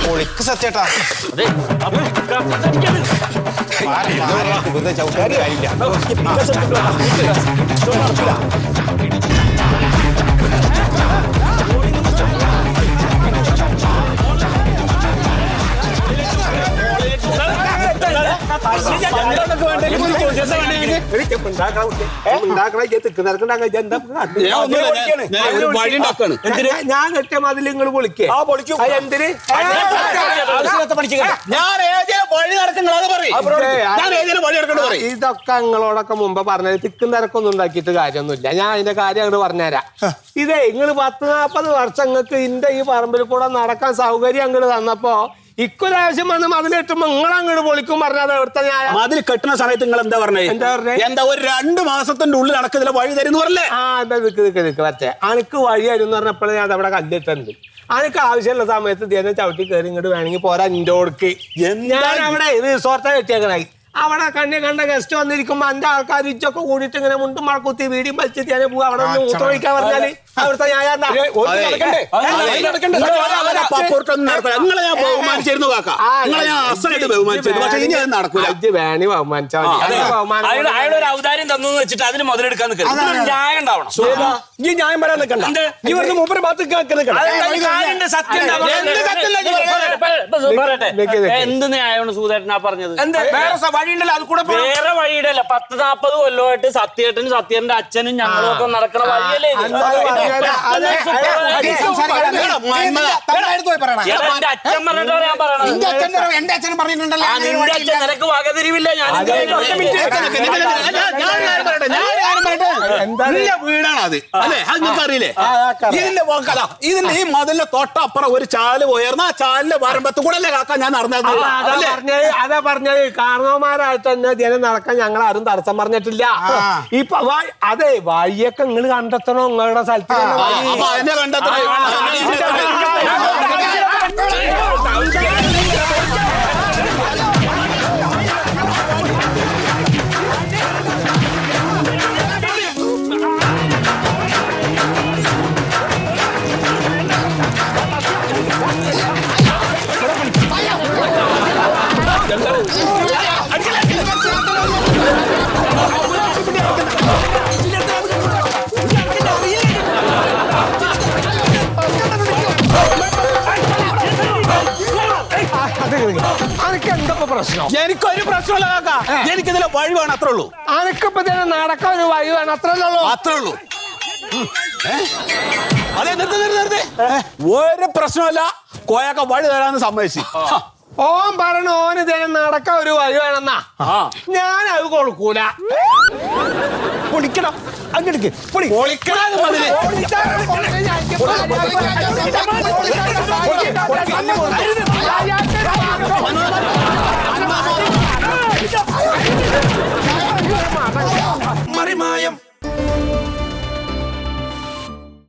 പൊളിക്ക് സത്യേട്ടാ. ഞാൻ കെട്ടിയ മതിൽ നിങ്ങൾ പൊളിക്കേ എന്തിന് ഇതൊക്കെ നിങ്ങളോടൊക്കെ മുമ്പ് പറഞ്ഞത് തിക്കും തിരക്കൊന്നും ഉണ്ടാക്കിയിട്ട് കാര്യമൊന്നുമില്ല. ഞാൻ അതിന്റെ കാര്യം അങ്ങോട്ട് പറഞ്ഞുതരാം. ഇതേ നിങ്ങൾ 10-40 വർഷം നിങ്ങൾക്ക് ഇന്റെ ഈ പറമ്പിൽ കൂടെ നടക്കാൻ സൗകര്യം അങ്ങോട്ട് തന്നപ്പോ ഇക്കൊരാവശ്യം വന്ന് മതിൽ കെട്ടുമ്പോ നിങ്ങൾ അങ്ങോട്ട് പൊളിക്കും പറഞ്ഞത് എവിടുത്തെ ഞാൻ മതിൽ കെട്ടുന്ന സമയത്ത് നിങ്ങൾ എന്താ പറഞ്ഞത്? എന്താ ഒരു 2 മാസത്തിന്റെ ഉള്ളിൽ നടക്കുന്നില്ല വഴി തരുന്നു പറഞ്ഞേ? ആ എന്താ നിക്ക് മറ്റേ അനക്ക് വഴി തരുന്ന് പറഞ്ഞപ്പോഴേ ഞാൻ അവിടെ കല്ലിട്ടുണ്ട്. അനക്ക് ആവശ്യമുള്ള സമയത്ത് ഇതേ ചവിട്ടി കയറി ഇങ്ങോട്ട് വേണമെങ്കിൽ പോരാ ഇന്റെ കൊടുക്ക്. ഞാൻ അവിടെ റിസോർട്ടാ കെട്ടിയേക്കണായി. അവിടെ കണ്ട ഗസ്റ്റ് വന്നിരിക്കുമ്പോ 5 ആൾക്കാർ ഇച്ചൊക്കെ കൂടിയിട്ട് ഇങ്ങനെ മുണ്ടും മഴക്കുത്തി വീടിയും വലിച്ചിട്ട് ഞാൻ പോവാ. അവിടെ ഒന്ന് മൂത്രമൊഴിക്കാൻ പറഞ്ഞാല് അവിടുത്തെ ഔദാര്യം തന്നു വെച്ചിട്ട് അതിന് മുതലെടുക്കാൻ ന്യായം ഉണ്ടാവണം. ന്യായം പറയാൻ നിൽക്കണ്ട. എന്ത് ന്യായമാണ് സൂതേട്ടനാ പറഞ്ഞത്? വേറെ വഴിയിടല്ല. 10-40 കൊല്ലമായിട്ട് സത്യേട്ടന്റെ അച്ഛനും ഞങ്ങളും ഒക്കെ നടക്കണ വഴിയല്ലേ ഇത്? എന്റെ അച്ഛൻ പറഞ്ഞിട്ടോ ഞാൻ പറയണത്? എന്റെ അച്ഛൻ പറഞ്ഞിട്ടുണ്ടല്ലോ. നിന്റെ അച്ഛൻ നിനക്ക് വകതിരിവില്ല. ഞാൻ വീടാണ് അത് അല്ലേ? അത് നിങ്ങൾക്ക് അറിയില്ലേ? ഇതിന്റെ ഈ മതിലിന്റെ തൊട്ടപ്പുറം ഒരു ചാല് പോയർന്ന ആ ചാലിന്റെ വരമ്പത്ത് കൂടെ അല്ലേ കാക്ക ഞാൻ നടന്നത്? അതാ പറഞ്ഞത്. കാരണവന്മാരായിട്ട് തന്നെ ജനം നടക്കാൻ ഞങ്ങൾ ആരും തടസ്സം പറഞ്ഞിട്ടില്ല. ഇപ്പൊ അതെ വഴിയൊക്കെ നിങ്ങൾ കണ്ടെത്തണോ നിങ്ങളുടെ സ്ഥലത്ത്? എന്നെ കണ്ടെത്തണ പ്രശ്നം എനിക്കൊരു പ്രശ്നമില്ല കാക്ക. എനിക്കിതിലെ വഴി വേണം, അത്രേ ഉള്ളൂ. അനക്കിപ്പോ നടക്കാൻ ഒരു വഴി വേണം, അത്രേ ഉള്ളൂ. അതെ നിർത്തി. ഒരു പ്രശ്നമല്ല. കോയൊക്കെ വഴി തരാന്ന് സമ്മതിച്ചു. ഓൻ പറഞ്ഞു ഓന് ഇതേ നടക്കാൻ ഒരു വഴി വേണമെന്നാ. ഞാൻ അത് കൊടുക്കൂല. പൊളിക്കണം അങ്ങോട്ട് പൊളിക്കണം.